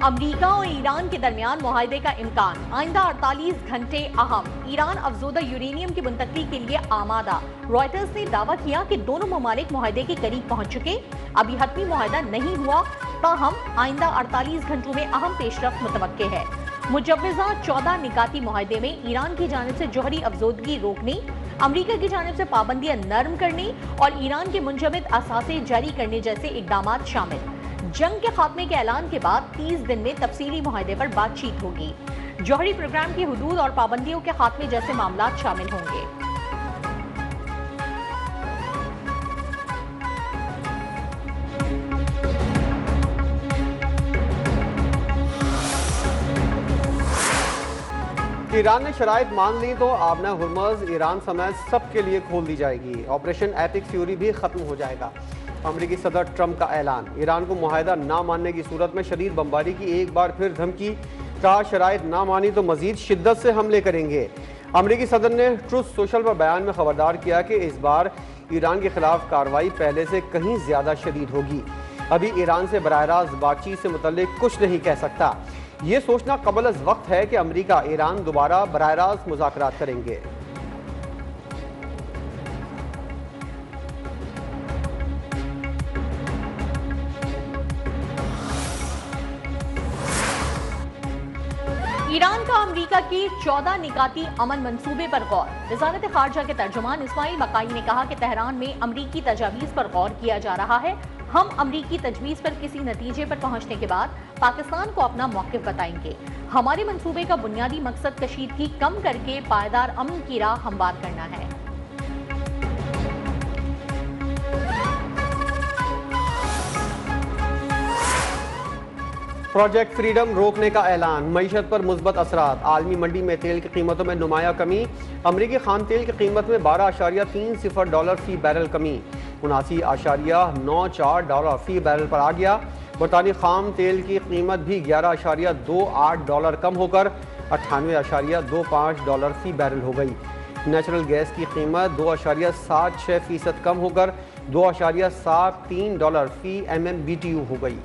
अमरीका और ईरान के दरमियान मुआहदे का इम्कान, आइंदा 48 घंटे अहम। ईरान अफजोदा यूरेनियम की मुंतकली के लिए आमादा। रॉयटर्स ने दावा किया कि दोनों ममालिक मुआहदे के करीब पहुंच चुके, अभी हतमी मुआहदा नहीं हुआ, ताहम आइंदा 48 घंटों में अहम पेशरफ मुतवक्के है। मुजव्वज़ा 14 निकाती मुआहदे में ईरान की जानिब से जौहरी अफजोदगी रोकने, अमरीका की जानिब से पाबंदियां नरम करने और ईरान के मुंजमद असासे जारी करने जैसे इकदाम शामिल। जंग के खात्मे के ऐलान के बाद 30 दिन में तफसीली मुआहदे पर बातचीत होगी। जौहरी प्रोग्राम की हुदूद और पाबंदियों के खात्मे जैसे मामला शामिल होंगे। ईरान ने शराइत मान ली तो आबना हुर्मुज़ ईरान समेत सबके लिए खोल दी जाएगी। ऑपरेशन एपिक फ्यूरी भी खत्म हो जाएगा। अमेरिकी सदर ट्रंप का ऐलान, ईरान को मुआहदा ना मानने की सूरत में शदीद बमबारी की एक बार फिर धमकी। कहा शराइत ना मानी तो मजीद शिद्दत से हमले करेंगे। अमेरिकी सदर ने ट्रुथ सोशल पर बयान में खबरदार किया कि इस बार ईरान के खिलाफ कार्रवाई पहले से कहीं ज्यादा शदीद होगी। अभी ईरान से बराह रास्त बातचीत से मुतल्लिक कुछ नहीं कह सकता। ये सोचना कबल अज़ वक्त है कि अमेरिका ईरान दोबारा बराह रास्त मुज़ाकरात करेंगे। ईरान का अमेरिका की 14 निकाती अमन मंसूबे पर गौर। वज़ारत खारजा के तर्जुमान इस्माइल मकाई ने कहा कि तेहरान में अमरीकी तजावीज़ पर गौर किया जा रहा है। हम अमरीकी तजवीज़ पर किसी नतीजे पर पहुंचने के बाद पाकिस्तान को अपना मौक़िफ़ बताएंगे। हमारे मंसूबे का बुनियादी मकसद कशीदगी कम करके पायदार अमन की राह हमवार करना है। प्रोजेक्ट फ्रीडम रोकने का ऐलान, मईशत पर मुस्बत असरात। आलमी मंडी में तेल की कीमतों में नुमाया कमी। अमरीकी खाम तेल की कीमत में $12.30 फी बैरल कमी, $79.94 फी बैरल पर आ गया। बरतानी खाम तेल की कीमत भी $11.28 कम होकर $98.25 फी बैरल हो गई। नेचुरल गैस की कीमत 2.76% कम होकर $2.73 फी MMBTU हो गई।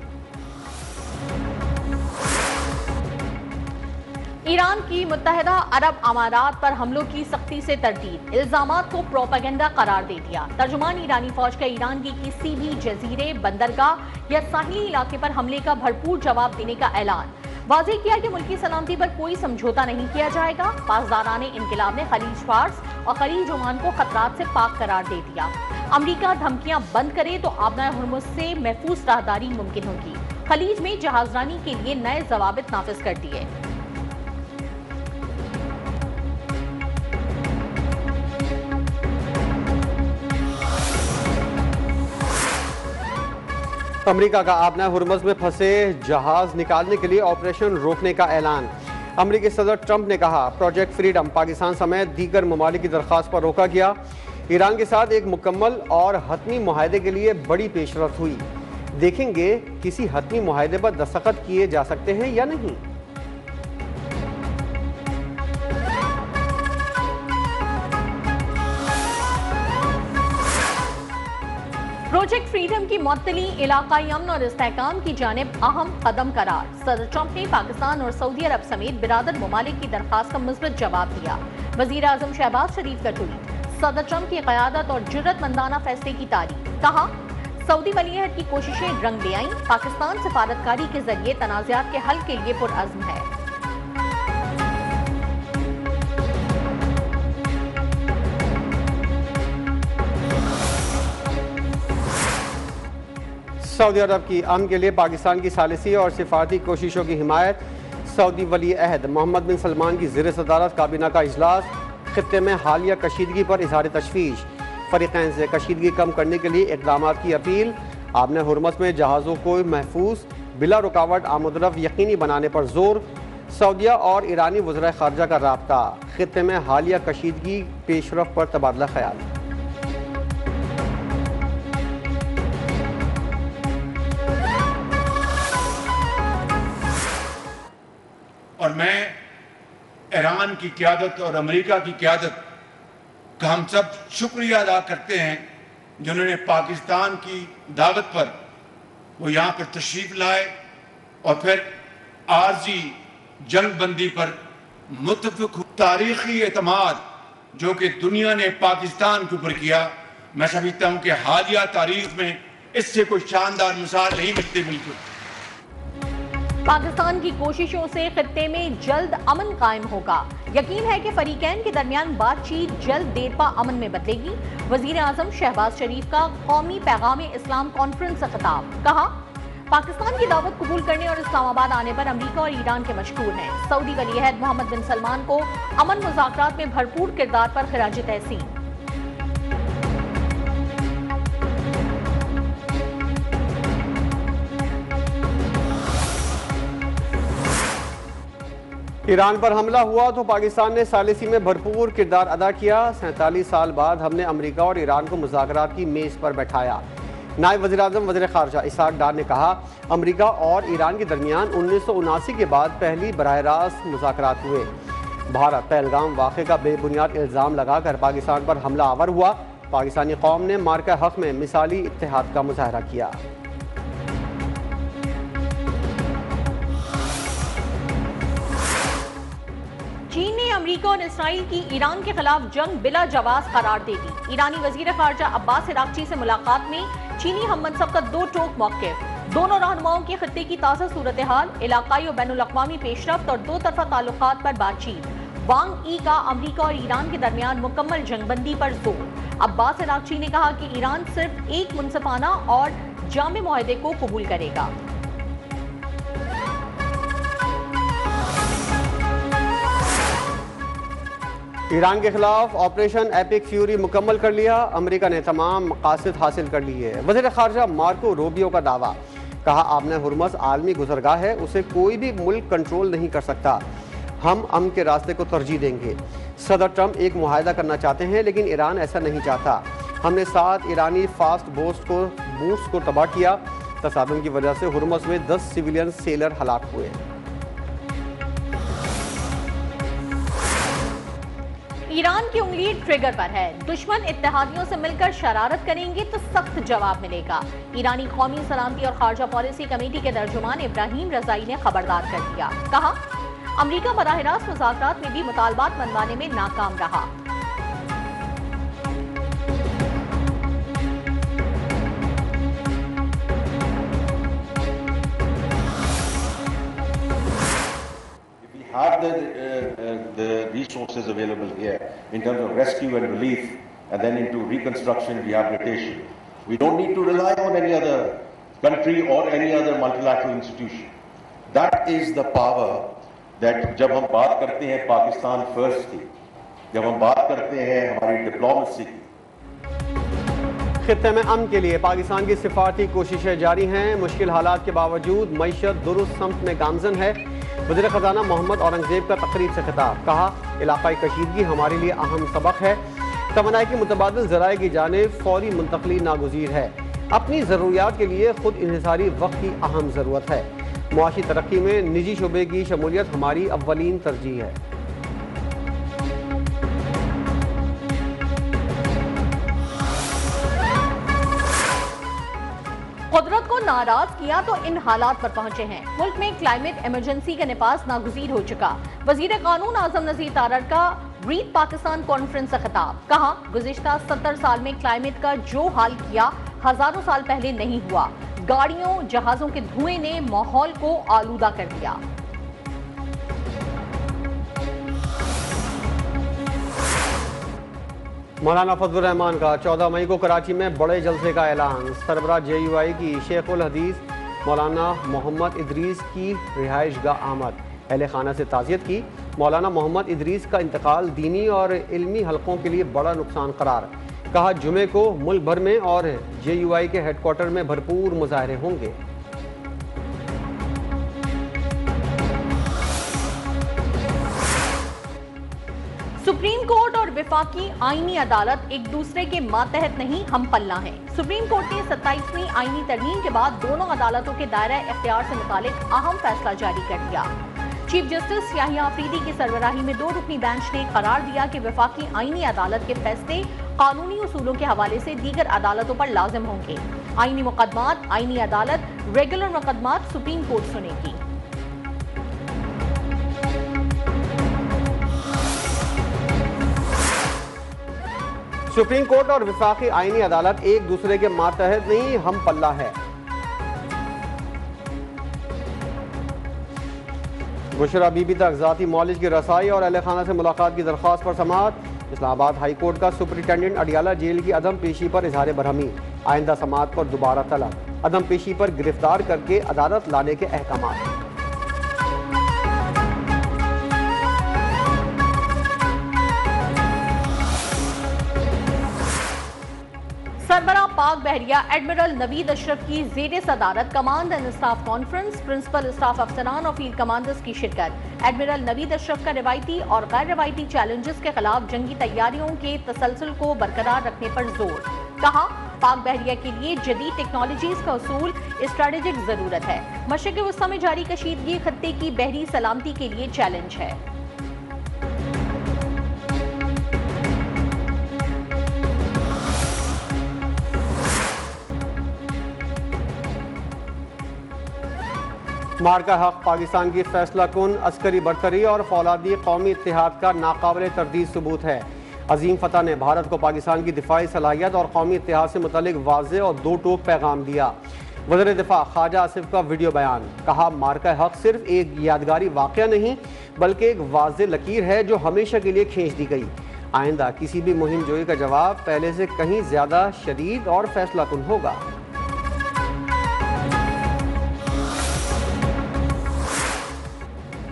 ईरान की मुत्तहिदा अरब अमारात पर हमलों की सख्ती से तरदीद, इल्जामात को प्रोपेगेंडा करार दे दिया। तर्जुमान ईरानी फौज का ईरान की किसी भी जजीरे, बंदरगाह या साहिली इलाके पर हमले का भरपूर जवाब देने का ऐलान। वाज़ेह किया कि मुल्की सलामती पर कोई समझौता नहीं किया जाएगा। पासदाराने इनकिलाब ने खलीज फार्स और खलीज ओमान को खतरात से पाक करार दे दिया। अमरीका धमकियां बंद करे तो आबना हुर्मुज़ से महफूज राहदारी मुमकिन होगी। खलीज में जहाजरानी के लिए नए जवाबित नाफिज कर दिए। अमेरिका का आबना हुर्मुज़ में फंसे जहाज निकालने के लिए ऑपरेशन रोकने का ऐलान। अमेरिकी सदर ट्रंप ने कहा प्रोजेक्ट फ्रीडम पाकिस्तान समेत दीगर ममालिक की दरख्वास्त पर रोका गया। ईरान के साथ एक मुकम्मल और हतमी मुआहदे के लिए बड़ी पेशरफ्त हुई। देखेंगे किसी हतमी मुआहदे पर दस्तखत किए जा सकते हैं या नहीं। प्रोजेक्ट फ्रीडम की मुअत्तली इलाकाई अमन और इस्तेहकाम की जानिब अहम कदम करार। सदर ट्रंप ने पाकिस्तान और सऊदी अरब समेत बिरादर ममालिक की दरख्वास्त का मुस्बत जवाब दिया। वज़ीर आज़म शहबाज शरीफ का ट्वीट, सदर ट्रंप की क़यादत और जुर्रतमंदाना फैसले की तारीफ। कहा सऊदी वलीअहद की कोशिशें रंग ले आईं, पाकिस्तान सफारतकारी के जरिए तनाज़ात के हल के लिए पुरअज़्म है। सऊदी अरब की अमन के लिए पाकिस्तान की सालिसी और सिफारती कोशिशों की हिमायत। सऊदी वली अहद मोहम्मद बिन सलमान की ज़ेर सदारत काबीना का इजलास। खित्ते में हालिया कशीदगी पर इजहार तशवीश। फरीक़ैन से कशीदगी कम करने के लिए इक़दाम की अपील। आबना हुर्मुज़ में जहाज़ों को महफूज बिला रुकावट आमदरफ्त यकीनी बनाने पर जोर। सऊदिया और ईरानी वज़राए ख़ारजा का राब्ता। खित्ते में हालिया कशीदगी पेशरफ पर तबादला ख्याल। और मैं ईरान की क़यादत और अमेरिका की क़यादत का हम सब शुक्रिया अदा करते हैं जिन्होंने पाकिस्तान की दावत पर वो यहाँ पर तशरीफ़ लाए और फिर आरजी जंग बंदी पर मुत्तफिक तारीखी एतमाद जो कि दुनिया ने पाकिस्तान के ऊपर किया, मैं समझता हूं कि हालिया तारीख में इससे कोई शानदार मिसाल नहीं मिलती। बिल्कुल पाकिस्तान की कोशिशों से खित्ते में जल्द अमन कायम होगा। यकीन है कि फरीकैन के दरमियान बातचीत जल्द देरपा अमन में बदलेगी। वजीर आजम शहबाज शरीफ का कौमी पैगाम इस्लाम कॉन्फ्रेंस से खिताब। कहा, पाकिस्तान की दावत कबूल करने और इस्लामाबाद आने पर अमेरिका और ईरान के मशकूर हैं। सऊदी वलीअहद मोहम्मद बिन सलमान को अमन मुज़ाकरात में भरपूर किरदार पर खिराज तहसीन। ईरान पर हमला हुआ तो पाकिस्तान ने सालिसी में भरपूर किरदार अदा किया। 47 साल बाद हमने अमेरिका और ईरान को मुज़ाकरात की मेज़ पर बैठाया। नायब वज़ीर-ए-आज़म वज़ीर ख़ारजा इसहाक़ डार ने कहा, अमेरिका और ईरान के दरमियान 1979 के बाद पहली बराह रास्त मुज़ाकरात हुए। भारत पहलगाम वाक़े का बेबुनियाद इल्ज़ाम लगाकर पाकिस्तान पर हमला आवर हुआ। पाकिस्तानी कौम ने मार्का हक़ में मिसाली इत्तेहाद का मुज़ाहरा किया। चीन ने अमेरिका और इसराइल की ईरान के खिलाफ जंग बिला जवाब करार दे दी। ईरानी वजीर ख़ारजा अब्बास अराग़ची से मुलाकात में चीनी हममनसब का दो टोक मौक़िफ़। दोनों रहनुमाओं की खित्ते की ताज़ा सूरत हाल, इलाकाई और बैनुल-अक़वामी पेशरफ्त और दो तरफ़ा ताल्लुकात पर बातचीत। वांग ई का अमेरिका और ईरान के दरमियान मुकम्मल जंगबंदी पर जोर। अब्बास अराग़ची ने कहा कि ईरान सिर्फ एक मुनसिफाना और जामे मुआहदे को कबूल करेगा। ईरान के खिलाफ ऑपरेशन एपिक फ्यूरी मुकम्मल कर लिया। अमेरिका ने तमाम मकासद हासिल कर लिए है। वज़ीर ख़ारजा मार्को रूबियो का दावा। कहा, आपने हुर्मज़ आलमी गुज़रगाह है, उसे कोई भी मुल्क कंट्रोल नहीं कर सकता। हम अमन के रास्ते को तरजीह देंगे। सदर ट्रंप एक मुआहदा करना चाहते हैं, लेकिन ईरान ऐसा नहीं चाहता। हमने 7 ईरानी फास्ट बूट्स को तबाह किया। तसादुम की वजह से हुर्मज़ में 10 सिविलियन सेलर हलाक हुए। ईरान की उंगली ट्रिगर पर है। दुश्मन इत्तेहादियों से मिलकर शरारत करेंगे तो सख्त जवाब मिलेगा। ईरानी कौमी सलामती और खारजा पॉलिसी कमेटी के तर्जुमान इब्राहिम रजाई ने खबरदार कर दिया। कहा, अमेरिका बराह रास्त मुज़ाकरात में भी मुतालबात मनवाने में नाकाम रहा। Have the resources available here in terms of rescue and relief, and then into reconstruction, rehabilitation. We don't need to rely on any other country or any other multilateral institution. That is the power that जब हम बात करते हैं Pakistan first की, जब हम बात करते हैं हमारी डिप्लोमेसी की, खित्ते में अमन के लिए पाकिस्तान की सिफारती कोशिशें जारी हैं। मुश्किल हालात के बावजूद मईशत दुरुस्त समत में गामजन है। वज़ीर ख़ज़ाना मोहम्मद औरंगज़ेब का तकरीब से खिताब। कहा, इलाकाई कशीदगी हमारे लिए अहम सबक है। तमन्नाई की मुतबादिल ज़राए की जानिब फौरी मुंतकली नागुज़ीर है। अपनी ज़रूरियात के लिए खुद इन्हिसारी वक्त की अहम ज़रूरत है। मुआशी तरक्की में निजी शोबे की शमूलियत हमारी अव्वलीन तरजीह है। कुदरत को नाराज किया तो इन हालात पर पहुंचे हैं। मुल्क में क्लाइमेट इमरजेंसी का नफाज नागुज़ीर हो चुका। वजीर कानून आजम नज़ीर तारड़ का रीड पाकिस्तान कॉन्फ्रेंस से खिताब। कहा, गुज़िश्ता 70 साल में क्लाइमेट का जो हाल किया हजारों साल पहले नहीं हुआ। गाड़ियों जहाजों के धुएं ने माहौल को आलूदा कर दिया। मौलाना फजलुर रहमान का 14 मई को कराची में बड़े जलसे का ऐलान। सरबराह JUI की शेखुल हदीस मौलाना मोहम्मद इदरीस की रिहाइश गाह आमद। अहले खाना से ताज़ियत की। मौलाना मोहम्मद इदरीस का इंतकाल दीनी और इल्मी हलकों के लिए बड़ा नुकसान करार। कहा, जुमे को मुल्क भर में और JUI के हेडक्वार्टर में भरपूर मुजाहरे होंगे। सुप्रीम कोर्ट और विफाकी आईनी अदालत एक दूसरे के मातहत नहीं, हम पल्ला हैं। सुप्रीम कोर्ट ने 27वीं आईनी तरमीम के बाद दोनों अदालतों के दायरा इख्तियार से मुतालिक अहम फैसला जारी कर दिया। चीफ जस्टिस याहिया अफरीदी की सरबराही में 2 रुकनी बेंच ने करार दिया कि विफाकी आईनी अदालत के फैसले कानूनी उसूलों के हवाले से दीगर अदालतों पर लाजिम होंगे। आईनी मुकदमात आईनी अदालत, रेगुलर मुकदमात सुप्रीम कोर्ट सुनेगी। सुप्रीम कोर्ट और विफाकी आईनी अदालत एक दूसरे के मातहत नहीं, हम पल्ला है। बुशरा बीबी तक ज़ाती मॉलेज की रसाई और अहले खाना से मुलाकात की दरख्वास्त पर समाअत। इस्लामाबाद हाई कोर्ट का सुपरिटेंडेंट अडियाला जेल की अदम पेशी पर इजहार बरहमी। आइंदा समाअत पर दोबारा तलब। अदम पेशी पर गिरफ्तार करके अदालत लाने के अहकाम। सरबराह पाक बहरिया एडमिरल नवीद अशरफ की ज़ेर सदारत command and staff conference, principal staff अफसरान और फील्ड कमांडर्स की शिरकत। एडमिरल नवीद अशरफ का रवायती और गैर रवायती चैलेंजेस के खिलाफ जंगी तैयारियों के तसलसल को बरकरार रखने पर जोर। कहा, पाक बहरिया के लिए जदीद टेक्नोलॉजीज का उसूल स्ट्रेटेजिक जरूरत है। मशरिक़ वस्ता में जारी कशीदगी खत्ते की बहरी सलामती के लिए चैलेंज है। मार्का हक पाकिस्तान की फैसला कुन अस्करी बरतरी और फौलादी कौमी इत्तेहाद का नाकाबिल तरदीद सबूत है। अजीम फतह ने भारत को पाकिस्तान की दिफाई सलाहियत और कौमी इत्तेहाद से मुतल्लिक वाज़ेह और दो टोक पैगाम दिया। वज़ीर दिफा ख्वाजा आसिफ का वीडियो बयान। कहा, मार्का हक सिर्फ एक यादगारी वाक़या नहीं बल्कि एक वाज़ेह लकीर है जो हमेशा के लिए खींच दी गई। आइंदा किसी भी मुहिम जोई का जवाब पहले से कहीं ज़्यादा शदीद और फैसला कुन होगा।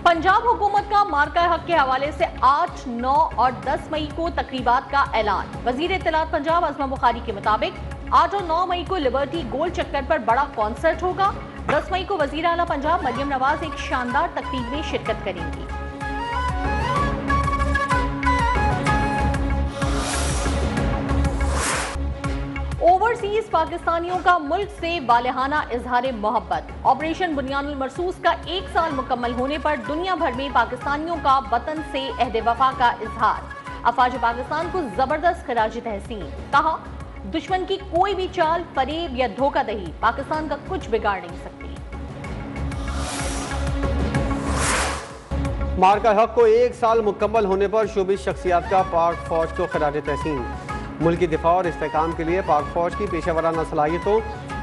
पंजाब हुकूमत का मार्का हक के हवाले से 8, 9 और 10 मई को तकरीबात का ऐलान। वजीर इत्तलात पंजाब अज़मा बुखारी के मुताबिक 8 और 9 मई को लिबर्टी गोल चक्कर पर बड़ा कॉन्सर्ट होगा। 10 मई को वजीर आला पंजाब मरियम नवाज एक शानदार तकरीब में शिरकत करेंगी। ओवरसीज पाकिस्तानियों का मुल्क से बालिहाना इजहार मोहब्बत। ऑपरेशन बुनियानुल मरसूस का 1 साल मुकम्मल होने पर दुनिया भर में पाकिस्तानियों का वतन से अहद वफा का इजहार। अफवाज पाकिस्तान को जबरदस्त खराज तहसीन। कहा, दुश्मन की कोई भी चाल, फरेब या धोखाधड़ी पाकिस्तान का कुछ बिगाड़ नहीं सकती। मार्का हक को 1 साल मुकम्मल होने पर शोबिस शख्सियात का पाक फौज को खराज तहसीन। मुल्क की दिफा और इस्तेहकाम के लिए पाक फौज की पेशेवराना सलाहियतों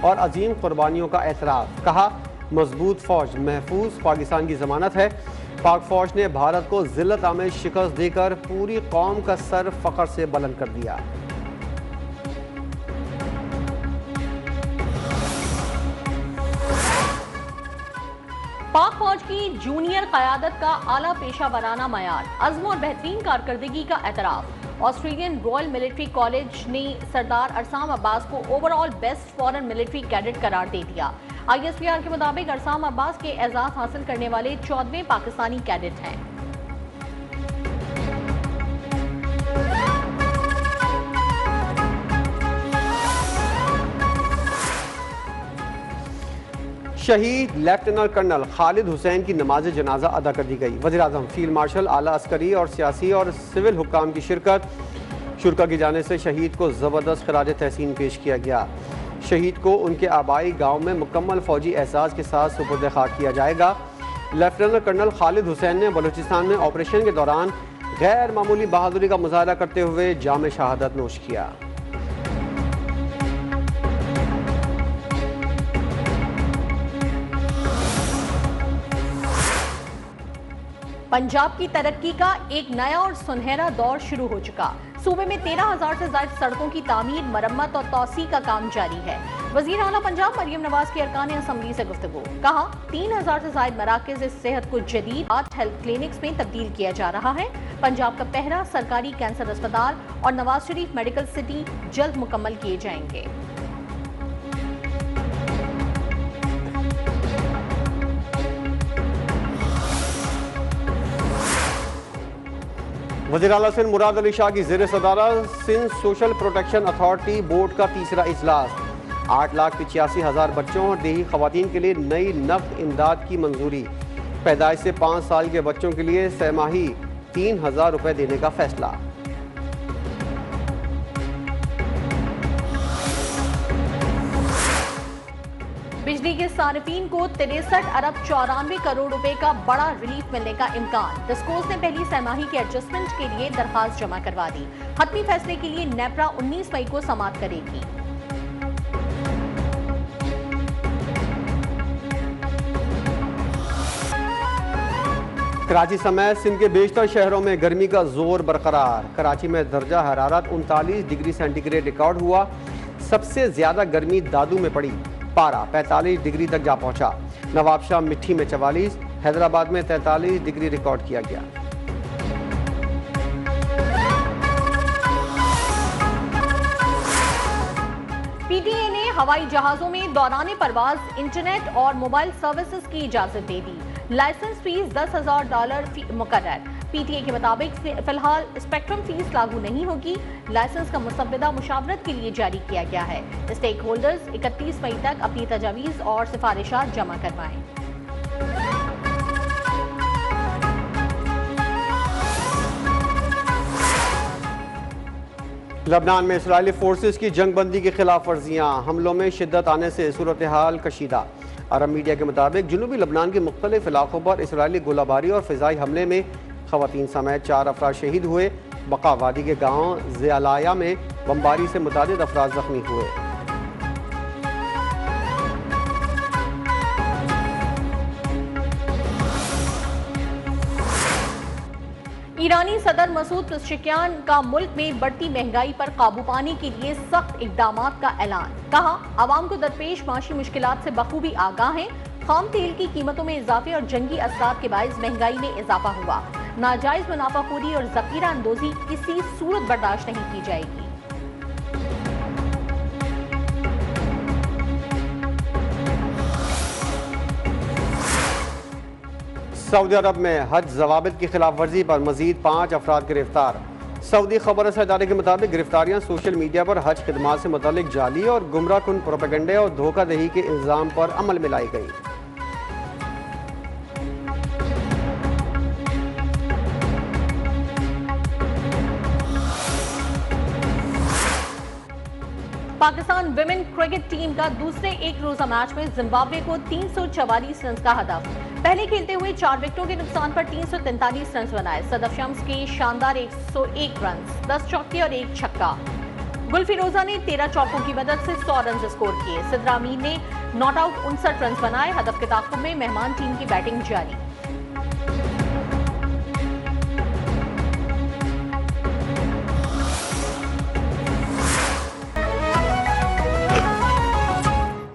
और अजीम कुर्बानियों का एतराफ़। कहा, मजबूत फौज महफूज पाकिस्तान की जमानत है। पाक फौज ने भारत को जिल्लत आमेज शिकस्त देकर पूरी कौम का सर फख्र से बुलंद कर दिया। पाक फौज की जूनियर क़यादत का आला पेशा वराना मयार, अज़्म और बेहतरीन कारकर्दगी का एतराफ़। ऑस्ट्रेलियन रॉयल मिलिट्री कॉलेज ने सरदार अरसाम अब्बास को overall best foreign military cadet करार दे दिया। ISPR के मुताबिक अरसाम अब्बास के एजाज हासिल करने वाले 14वें पाकिस्तानी कैडेट हैं। शहीद लेफ्टिनेंट कर्नल खालिद हुसैन की नमाज जनाजा अदा कर दी गई। वज़ीर आज़म, फील्ड मार्शल, आला अस्करी और सियासी और सिविल हुक्काम की शिरकत। शुरका की जाने से शहीद को ज़बरदस्त खराज तहसीन पेश किया गया। शहीद को उनके आबाई गाँव में मुकम्मल फौजी एहसास के साथ सुपुर्द खाक किया जाएगा। लेफ्टिनेंट कर्नल खालिद हुसैन ने बलूचिस्तान में ऑपरेशन के दौरान गैर मामूली बहादुरी का मुजाहरा करते हुए जाम शहादत नोश किया। पंजाब की तरक्की का एक नया और सुनहरा दौर शुरू हो चुका। सूबे में 13,000 से ज्यादा सड़कों की तामीर, मरम्मत और तौसी का काम जारी है। वजीर आला पंजाब मरियम नवाज की अरकान असम्बली से गुफ्तगू। कहा, 3,000 से ज्यादा मराकज़ सेहत को जदीद 8 हेल्थ क्लिनिक्स में तब्दील किया जा रहा है। पंजाब का पहला सरकारी कैंसर अस्पताल और नवाज शरीफ मेडिकल सिटी जल्द मुकम्मल किए जाएंगे। वज़ीर आला सिंध मुराद अली शाह की ज़ेर सदारत Sindh social protection authority board का तीसरा इजलास। 8,85,000 बच्चों और देही खवातीन के लिए नई नक़द इमदाद की मंजूरी। पैदाइश से 5 साल के बच्चों के लिए सहमाही 3,000 रुपये देने का फैसला। बिजली के सार्फिन को 63 अरब 94 करोड़ रुपए का बड़ा रिलीफ मिलने का इम्कान। डिस्कोस ने पहली सहमाही के एडजस्टमेंट के लिए दरखास्त जमा करवा दी। हतमी फैसले के लिए नेपरा 19 मई को समाप्त करेगी। कराची समेत सिंध के बेशतर शहरों में गर्मी का जोर बरकरार। कराची में दर्जा हरारत 39 डिग्री सेंटीग्रेड रिकॉर्ड हुआ। सबसे ज्यादा गर्मी दादू में पड़ी, पारा 45 डिग्री तक जा पहुंचा। नवाबशाह मिट्टी में 44, हैदराबाद में 43 डिग्री रिकॉर्ड किया गया। पीटीए ने हवाई जहाजों में दौरान परवाज इंटरनेट और मोबाइल सर्विसेज की इजाजत दे दी। लाइसेंस फीस $10,000 मुकर्रर। पीटीए के मुताबिक फिलहाल स्पेक्ट्रम फीस लागू नहीं होगी। लाइसेंस का मुसव्वदा मुशावरत के लिए जारी किया गया है। स्टेक होल्डर्स 31 मई तक अपनी तजावीज़ और सिफारिशात जमा करवाएं। लबनान में इसराइली फोर्सेस की जंगबंदी की खिलाफ वर्जियाँ, हमलों में शिद्दत आने से सूरत हाल कशीदा। अरब मीडिया के मुताबिक जनूबी लबनान के मुख्तलिफ इलाकों पर इसराइली गोलाबारी और फ़िज़ाई हमले में ख़वातीन समेत 4 अफराद शहीद हुए। बका वादी के गाँव ज़ियालाया में बमबारी से मुतादिद अफराद जख्मी हुए। ईरानी सदर मसूद पेज़ेश्कियान का मुल्क में बढ़ती महंगाई पर काबू पाने के लिए सख्त इक़दामात का ऐलान। कहा, आवाम को दरपेश माशी मुश्किलात से बखूबी आगाह हैं। खाम तेल की कीमतों में इजाफे और जंगी असरात के बायस महंगाई में इजाफा हुआ। नाजायज मुनाफाखोरी और ज़ख़ीरा अंदोज़ी किसी सूरत बर्दाश्त नहीं की जाएगी। सऊदी अरब में हज जवाबित की खिलाफ वर्जी पर मजीद 5 अफराद गिरफ्तार। सऊदी खबर रसा इदारे के मुताबिक गिरफ्तारियां सोशल मीडिया पर हज खिदमात से मुतालिक जाली और गुमराह कुन प्रोपेगेंडे और धोखाधही के इल्ज़ाम पर अमल में लाई गई। पाकिस्तान विमेन क्रिकेट टीम का दूसरे एक रोजा मैच में जिम्बाब्वे को 344 रन का हदफ। पहले खेलते हुए 4 विकेटों के नुकसान पर 343 रन बनाए। सदफ शम्स के शानदार 101 रन, 10 चौके और 1 छक्का। गुलफिरोजा ने 13 चौकों की मदद से 100 रन स्कोर किए। सिद्रा अमीन ने नॉट आउट 59 रन बनाए। हदफ के ताक़ुब में मेहमान टीम की बैटिंग जारी।